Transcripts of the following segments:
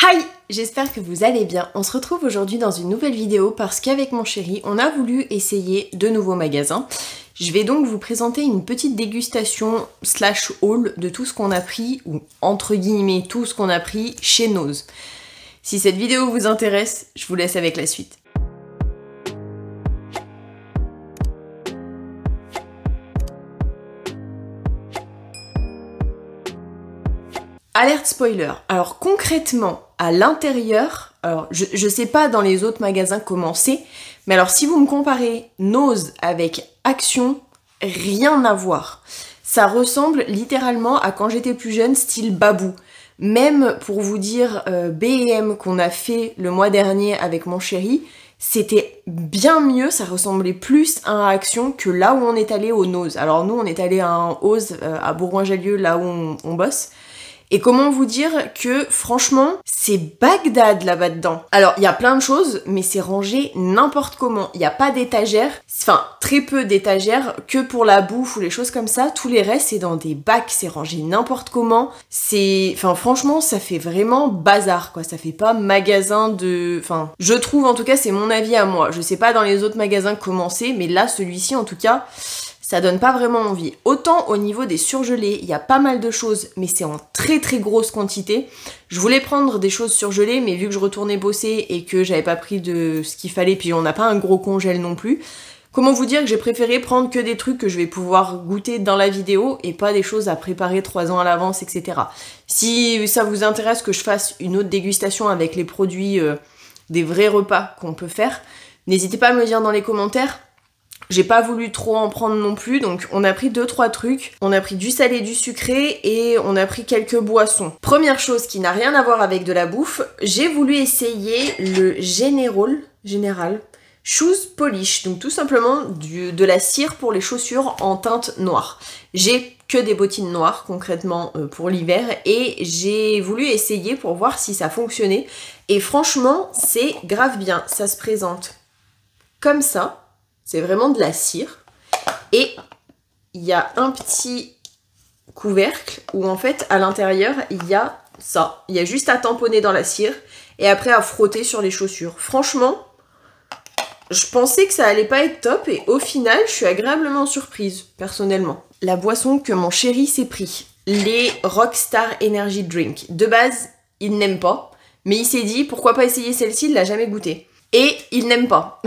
Hi! J'espère que vous allez bien. On se retrouve aujourd'hui dans une nouvelle vidéo parce qu'avec mon chéri, on a voulu essayer de nouveaux magasins. Je vais donc vous présenter une petite dégustation slash haul de tout ce qu'on a pris, ou entre guillemets tout ce qu'on a pris chez Nose. Si cette vidéo vous intéresse, je vous laisse avec la suite. Alerte spoiler. Alors concrètement, à l'intérieur, alors je sais pas dans les autres magasins comment c'est, mais alors si vous me comparez Nose avec Action, rien à voir. Ça ressemble littéralement à quand j'étais plus jeune, style Babou. Même pour vous dire, B&M qu'on a fait le mois dernier avec mon chéri, c'était bien mieux, ça ressemblait plus à un Action que là où on est allé au Nose. Alors nous on est allé à un Ose à Bourgoin-Jallieu, là où on bosse. Et comment vous dire que, franchement, c'est Bagdad là-bas dedans. Alors, il y a plein de choses, mais c'est rangé n'importe comment. Il n'y a pas d'étagère, enfin, très peu d'étagères, que pour la bouffe ou les choses comme ça. Tous les restes, c'est dans des bacs, c'est rangé n'importe comment. Enfin, franchement, ça fait vraiment bazar, quoi. Ça fait pas magasin de... Enfin, je trouve, en tout cas, c'est mon avis à moi. Je sais pas dans les autres magasins comment c'est, mais là, celui-ci, en tout cas... ça donne pas vraiment envie. Autant au niveau des surgelés, il y a pas mal de choses, mais c'est en très très grosse quantité. Je voulais prendre des choses surgelées, mais vu que je retournais bosser et que j'avais pas pris de ce qu'il fallait, puis on n'a pas un gros congèle non plus, comment vous dire que j'ai préféré prendre que des trucs que je vais pouvoir goûter dans la vidéo et pas des choses à préparer 3 ans à l'avance, etc. Si ça vous intéresse que je fasse une autre dégustation avec les produits des vrais repas qu'on peut faire, n'hésitez pas à me le dire dans les commentaires. J'ai pas voulu trop en prendre non plus, donc on a pris 2-3 trucs. On a pris du salé, du sucré et on a pris quelques boissons. Première chose qui n'a rien à voir avec de la bouffe, j'ai voulu essayer le Général Shoes Polish. Donc tout simplement de la cire pour les chaussures en teinte noire. J'ai que des bottines noires concrètement pour l'hiver et j'ai voulu essayer pour voir si ça fonctionnait. Et franchement, c'est grave bien. Ça se présente comme ça. C'est vraiment de la cire. Et il y a un petit couvercle où en fait à l'intérieur il y a ça. Il y a juste à tamponner dans la cire et après à frotter sur les chaussures. Franchement, je pensais que ça allait pas être top et au final je suis agréablement surprise personnellement. La boisson que mon chéri s'est pris, les Rockstar Energy Drink. De base, il n'aime pas, mais il s'est dit pourquoi pas essayer celle-ci, il l'a jamais goûté. Et il n'aime pas.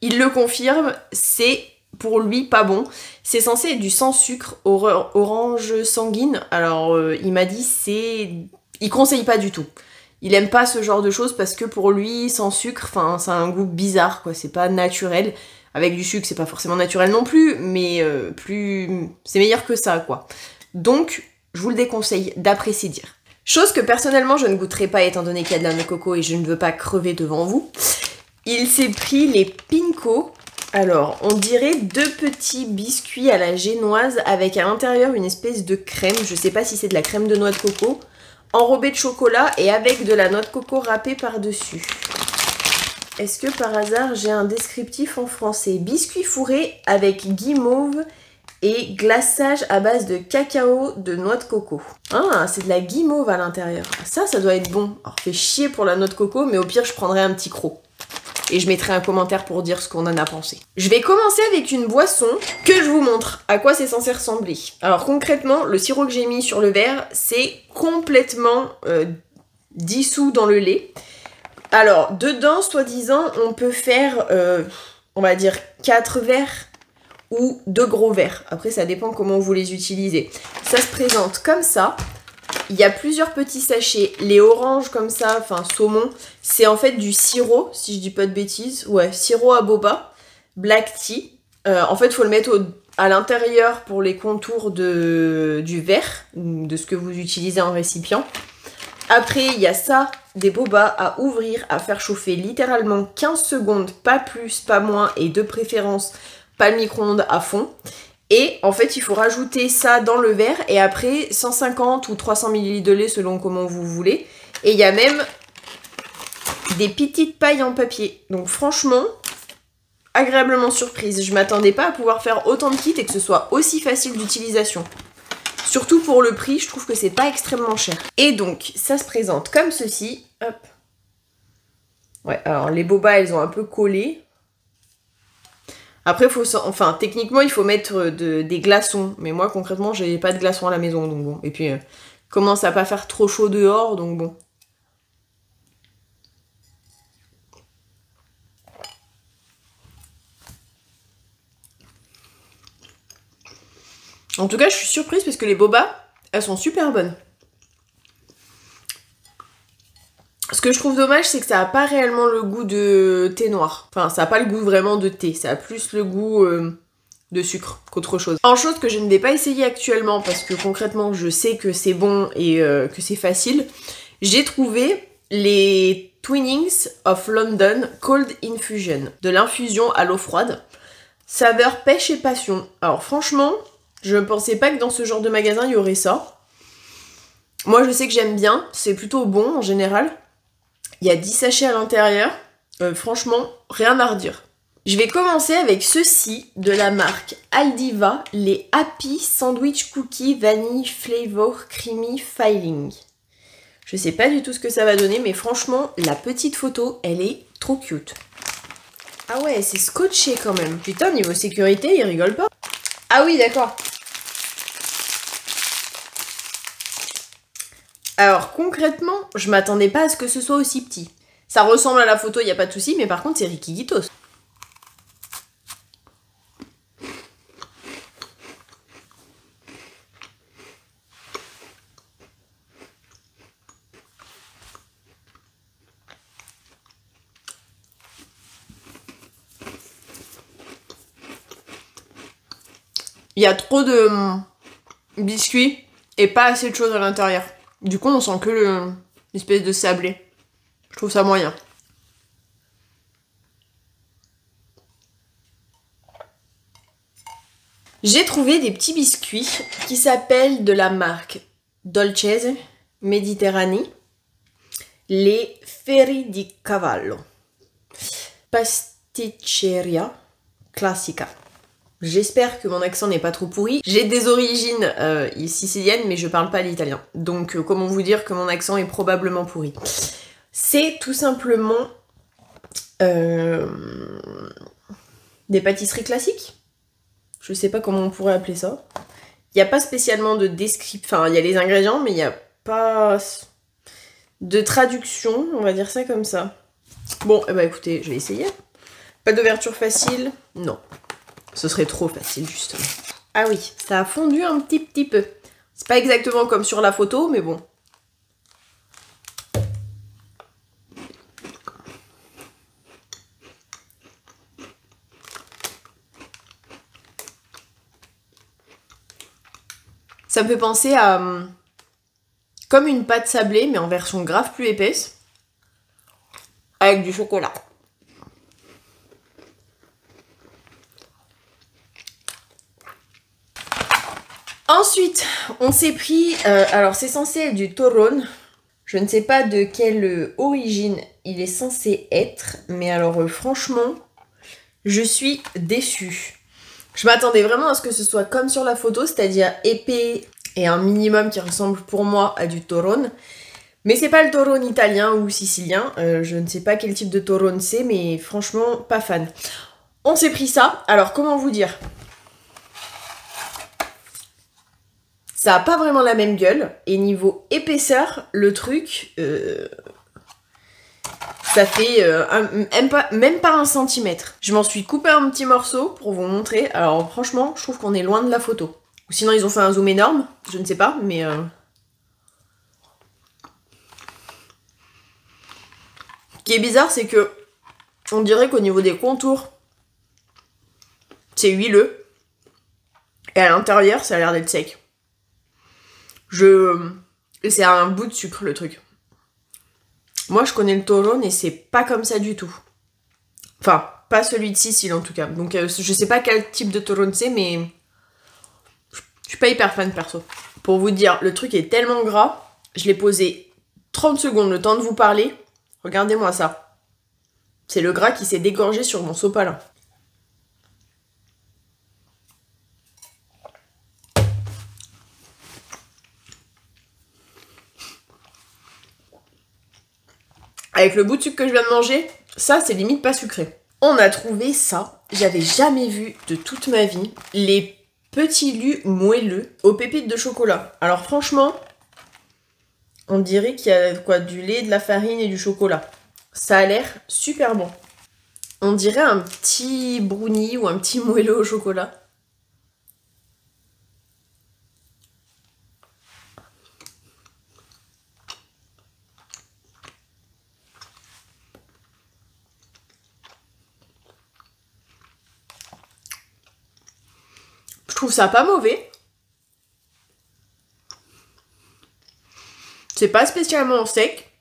Il le confirme, c'est pour lui pas bon. C'est censé être du sans sucre orange sanguine. Alors il m'a dit il conseille pas du tout. Il aime pas ce genre de choses parce que pour lui sans sucre, enfin ça a un goût bizarre quoi. C'est pas naturel. Avec du sucre c'est pas forcément naturel non plus, mais c'est meilleur que ça quoi. Donc je vous le déconseille d'après ses dires. Chose que personnellement je ne goûterai pas étant donné qu'il y a de la noix de coco et je ne veux pas crever devant vous. Il s'est pris les Pinko. Alors, on dirait 2 petits biscuits à la génoise avec à l'intérieur une espèce de crème. Je sais pas si c'est de la crème de noix de coco. Enrobée de chocolat et avec de la noix de coco râpée par-dessus. Est-ce que par hasard j'ai un descriptif en français? Biscuits fourrés avec guimauve et glaçage à base de cacao de noix de coco. Ah, c'est de la guimauve à l'intérieur. Ça doit être bon. Alors, fait chier pour la noix de coco, mais au pire, je prendrai un petit croc. Et je mettrai un commentaire pour dire ce qu'on en a pensé. Je vais commencer avec une boisson que je vous montre à quoi c'est censé ressembler. Alors concrètement, le sirop que j'ai mis sur le verre, c'est complètement dissous dans le lait. Alors dedans, soi-disant, on peut faire, on va dire 4 verres ou 2 gros verres. Après, ça dépend comment vous les utilisez. Ça se présente comme ça. Il y a plusieurs petits sachets. Les oranges comme ça, enfin saumon, c'est en fait du sirop, si je dis pas de bêtises. Ouais, sirop à boba, black tea. En fait, il faut le mettre à l'intérieur pour les contours du verre, de ce que vous utilisez en récipient. Après, il y a ça, des bobas à ouvrir, à faire chauffer littéralement 15 secondes, pas plus, pas moins, et de préférence, pas le micro-ondes à fond. Et en fait, il faut rajouter ça dans le verre et après 150 ou 300 ml de lait selon comment vous voulez. Et il y a même des petites pailles en papier. Donc franchement, agréablement surprise. Je m'attendais pas à pouvoir faire autant de kits et que ce soit aussi facile d'utilisation. Surtout pour le prix, je trouve que c'est pas extrêmement cher. Et donc, ça se présente comme ceci. Hop. Ouais, alors les bobas, elles ont un peu collé. Après, techniquement, il faut mettre des glaçons. Mais moi, concrètement, j'ai pas de glaçons à la maison, donc bon. Et puis, commence à pas faire trop chaud dehors, donc bon. En tout cas, je suis surprise parce que les bobas, elles sont super bonnes. Ce que je trouve dommage, c'est que ça a pas réellement le goût de thé noir. Enfin, ça a pas le goût vraiment de thé. Ça a plus le goût de sucre qu'autre chose. En chose que je ne vais pas essayer actuellement parce que concrètement, je sais que c'est bon et que c'est facile. J'ai trouvé les Twinings of London Cold Infusion. De l'infusion à l'eau froide. Saveur pêche et passion. Alors franchement, je ne pensais pas que dans ce genre de magasin, il y aurait ça. Moi, je sais que j'aime bien. C'est plutôt bon en général. Il y a 10 sachets à l'intérieur. Franchement, rien à redire. Je vais commencer avec ceux-ci de la marque Aldiva, les Happy Sandwich Cookie Vanille Flavor Creamy Filling. Je sais pas du tout ce que ça va donner, mais franchement, la petite photo, elle est trop cute. Ah ouais, c'est scotché quand même. Putain, niveau sécurité, ils rigolent pas. Ah oui, d'accord. Alors concrètement, je m'attendais pas à ce que ce soit aussi petit. Ça ressemble à la photo, il n'y a pas de souci, mais par contre c'est Rikigitos. Il y a trop de biscuits et pas assez de choses à l'intérieur. Du coup, on sent que l'espèce de sablé. Je trouve ça moyen. J'ai trouvé des petits biscuits qui s'appellent de la marque Dolcezza Mediterranee, les Ferri di Cavallo. Pasticceria Classica. J'espère que mon accent n'est pas trop pourri. J'ai des origines siciliennes, mais je parle pas l'italien. Donc, comment vous dire que mon accent est probablement pourri. C'est tout simplement des pâtisseries classiques. Je sais pas comment on pourrait appeler ça. Il n'y a pas spécialement de description. Enfin, il y a les ingrédients, mais il n'y a pas de traduction. On va dire ça comme ça. Bon, eh ben écoutez, je vais essayer. Pas d'ouverture facile? Non. Ce serait trop facile, justement. Ah oui, ça a fondu un petit peu. C'est pas exactement comme sur la photo, mais bon. Ça me fait penser à comme une pâte sablée, mais en version grave plus épaisse, avec du chocolat. Ensuite, on s'est pris, alors c'est censé être du Torrone. Je ne sais pas de quelle origine il est censé être, mais alors franchement, je suis déçue. Je m'attendais vraiment à ce que ce soit comme sur la photo, c'est-à-dire épais et un minimum qui ressemble pour moi à du Torrone. Mais c'est pas le Torrone italien ou sicilien, je ne sais pas quel type de Torrone c'est, mais franchement, pas fan. On s'est pris ça, alors comment vous dire ? Ça a pas vraiment la même gueule, et niveau épaisseur, le truc, ça fait même pas 1 centimètre. Je m'en suis coupé un petit morceau pour vous montrer. Alors franchement, je trouve qu'on est loin de la photo. Ou sinon ils ont fait un zoom énorme, je ne sais pas, mais... Ce qui est bizarre, c'est que on dirait qu'au niveau des contours, c'est huileux. Et à l'intérieur, ça a l'air d'être sec. C'est un bout de sucre, le truc. Moi, je connais le Torrone et c'est pas comme ça du tout. Enfin, pas celui de Sicile en tout cas. Donc, je sais pas quel type de Torrone c'est, mais je suis pas hyper fan perso. Pour vous dire, le truc est tellement gras, je l'ai posé 30 secondes, le temps de vous parler. Regardez-moi ça. C'est le gras qui s'est dégorgé sur mon sopalin. Avec le bout de sucre que je viens de manger, ça c'est limite pas sucré. On a trouvé ça, j'avais jamais vu de toute ma vie, les petits lus moelleux aux pépites de chocolat. Alors franchement, on dirait qu'il y a quoi, du lait, de la farine et du chocolat. Ça a l'air super bon. On dirait un petit brownie ou un petit moelleux au chocolat. Je trouve ça pas mauvais. C'est pas spécialement sec.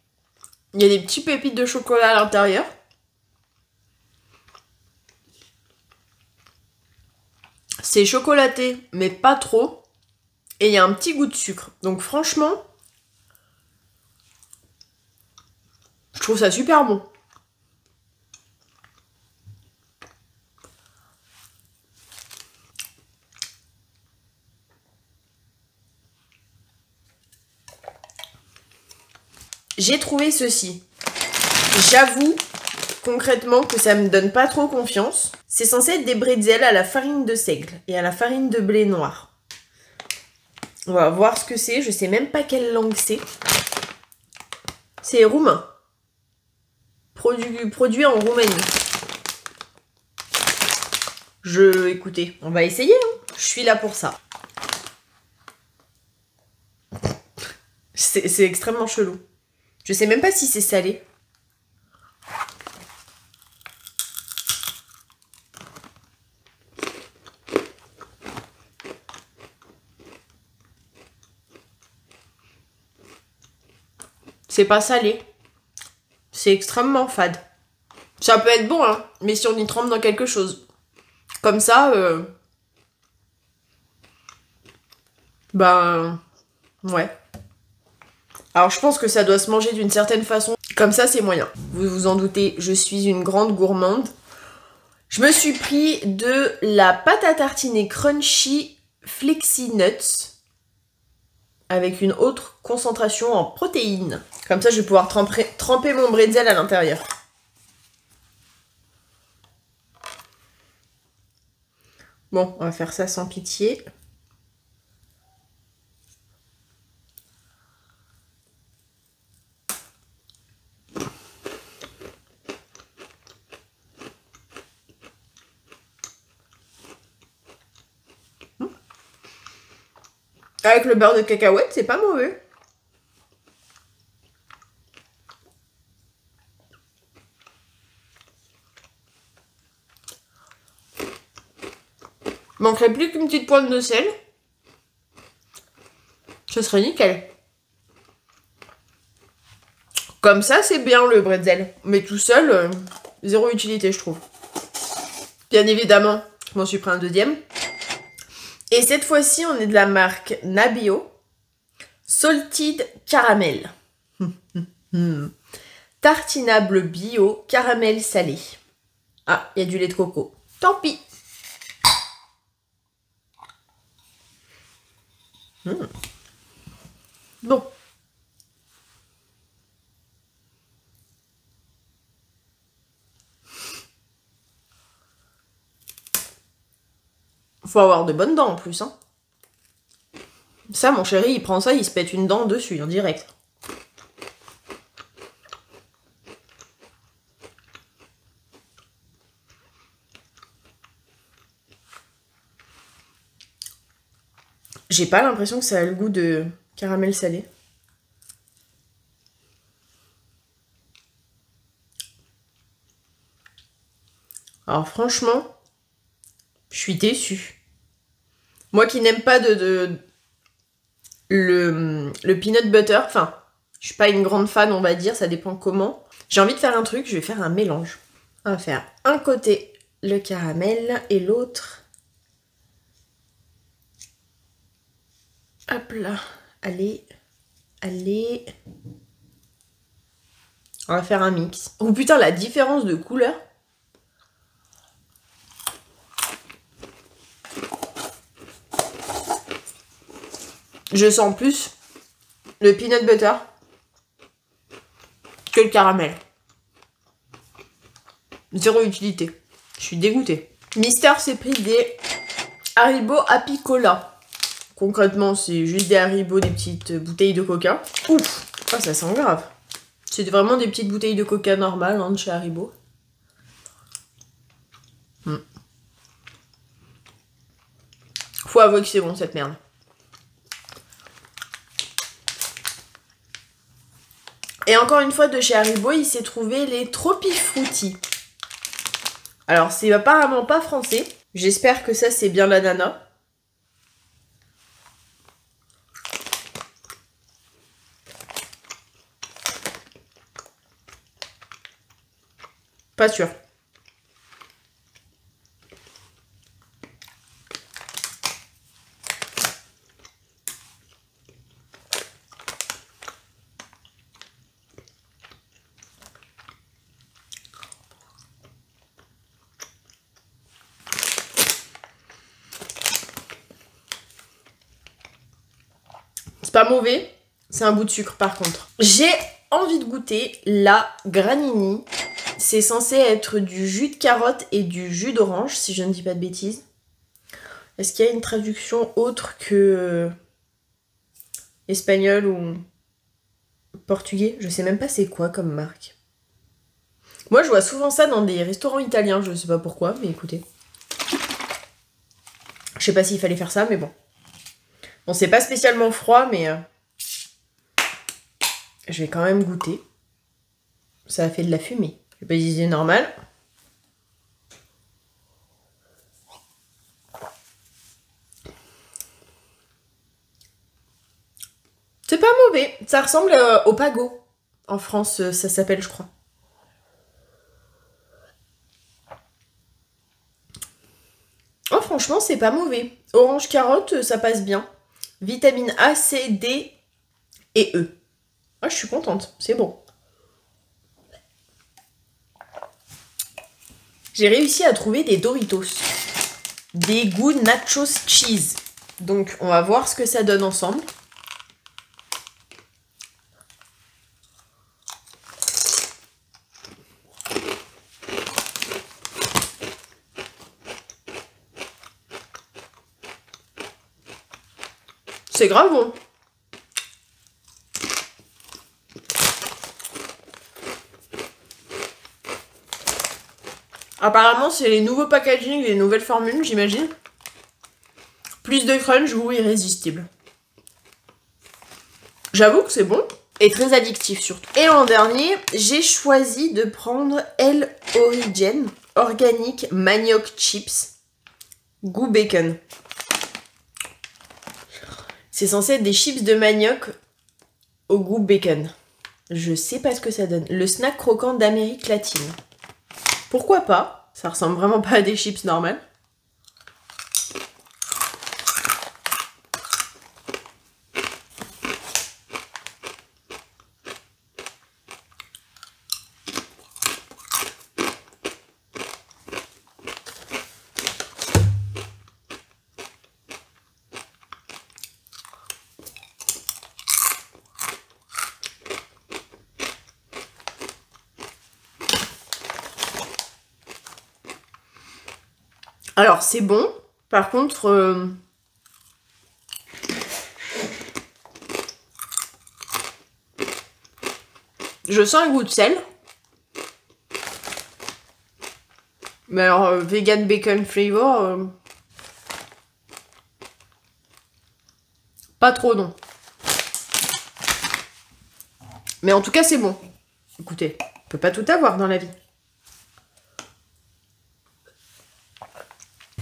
Il y a des petits pépites de chocolat à l'intérieur. C'est chocolaté, mais pas trop. Et il y a un petit goût de sucre. Donc franchement, je trouve ça super bon. J'ai trouvé ceci. J'avoue concrètement que ça me donne pas trop confiance. C'est censé être des bretzels à la farine de seigle et à la farine de blé noir. On va voir ce que c'est. Je sais même pas quelle langue c'est. C'est roumain. Produit en Roumanie. Écoutez, on va essayer. Hein. Je suis là pour ça. C'est extrêmement chelou. Je sais même pas si c'est salé. C'est pas salé. C'est extrêmement fade. Ça peut être bon, hein, mais si on y trempe dans quelque chose. Comme ça, ben, ouais. Alors je pense que ça doit se manger d'une certaine façon. Comme ça, c'est moyen. Vous vous en doutez, je suis une grande gourmande. Je me suis pris de la pâte à tartiner crunchy Flexi Nuts avec une autre concentration en protéines. Comme ça, je vais pouvoir tremper mon bretzel à l'intérieur. Bon, on va faire ça sans pitié. Avec le beurre de cacahuète, c'est pas mauvais. Manquerait plus qu'une petite pointe de sel. Ce serait nickel. Comme ça, c'est bien le bretzel. Mais tout seul, zéro utilité, je trouve. Bien évidemment, je m'en suis pris un deuxième. Et cette fois-ci, on est de la marque Nabio. Salted Caramel. Tartinable bio, caramel salé. Ah, il y a du lait de coco. Tant pis. Bon. Faut avoir de bonnes dents en plus, hein. Ça, mon chéri, il prend ça, il se pète une dent dessus, en direct. J'ai pas l'impression que ça a le goût de caramel salé. Alors franchement, je suis déçue. Moi qui n'aime pas le peanut butter, enfin, je suis pas une grande fan, on va dire, ça dépend comment. J'ai envie de faire un truc, je vais faire un mélange. On va faire un côté le caramel et l'autre... Hop là, allez, allez. On va faire un mix. Oh putain, la différence de couleur. Je sens plus le peanut butter que le caramel. Zéro utilité. Je suis dégoûtée. Mister s'est pris des Haribo Happy Cola. Concrètement, c'est juste des Haribo, des petites bouteilles de coca. Ouf, ah, ça sent grave. C'est vraiment des petites bouteilles de coca normales hein, de chez Haribo. Faut avouer que c'est bon cette merde. Et encore une fois de chez Haribo, il s'est trouvé les Tropifrutti. Alors c'est apparemment pas français. J'espère que ça c'est bien l'ananas. Pas sûr. C'est pas mauvais, c'est un bout de sucre par contre. J'ai envie de goûter la Granini. C'est censé être du jus de carotte et du jus d'orange, si je ne dis pas de bêtises. Est-ce qu'il y a une traduction autre que espagnol ou portugais? Je sais même pas c'est quoi comme marque. Moi je vois souvent ça dans des restaurants italiens, je sais pas pourquoi, mais écoutez. Je sais pas s'il fallait faire ça, mais bon. Bon, c'est pas spécialement froid, mais je vais quand même goûter. Ça a fait de la fumée. Je vais pas dire normal. C'est pas mauvais. Ça ressemble au Pago. En France, ça s'appelle, je crois. Oh, franchement, c'est pas mauvais. Orange carotte, ça passe bien. Vitamine A, C, D et E. Ah, je suis contente, c'est bon. J'ai réussi à trouver des Doritos. Des goûts nachos cheese. Donc, on va voir ce que ça donne ensemble. C'est grave bon. Apparemment, c'est les nouveaux packaging, les nouvelles formules, j'imagine. Plus de crunch, goût irrésistible. J'avoue que c'est bon. Et très addictif surtout. Et en dernier, j'ai choisi de prendre El Origen Organic Manioc Chips goût bacon. C'est censé être des chips de manioc au goût bacon. Je sais pas ce que ça donne. Le snack croquant d'Amérique latine. Pourquoi pas? Ça ressemble vraiment pas à des chips normales. Alors, c'est bon. Par contre, je sens un goût de sel. Mais alors, vegan bacon flavor, pas trop non. Mais en tout cas, c'est bon. Écoutez, on peut pas tout avoir dans la vie.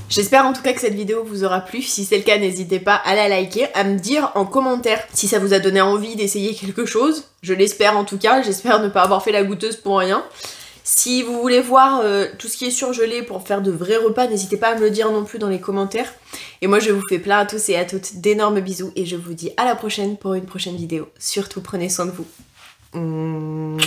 J'espère en tout cas que cette vidéo vous aura plu. Si c'est le cas, n'hésitez pas à la liker, à me dire en commentaire si ça vous a donné envie d'essayer quelque chose. Je l'espère en tout cas, j'espère ne pas avoir fait la goûteuse pour rien. Si vous voulez voir tout ce qui est surgelé pour faire de vrais repas, n'hésitez pas à me le dire non plus dans les commentaires. Et moi je vous fais plein à tous et à toutes d'énormes bisous et je vous dis à la prochaine pour une prochaine vidéo. Surtout prenez soin de vous.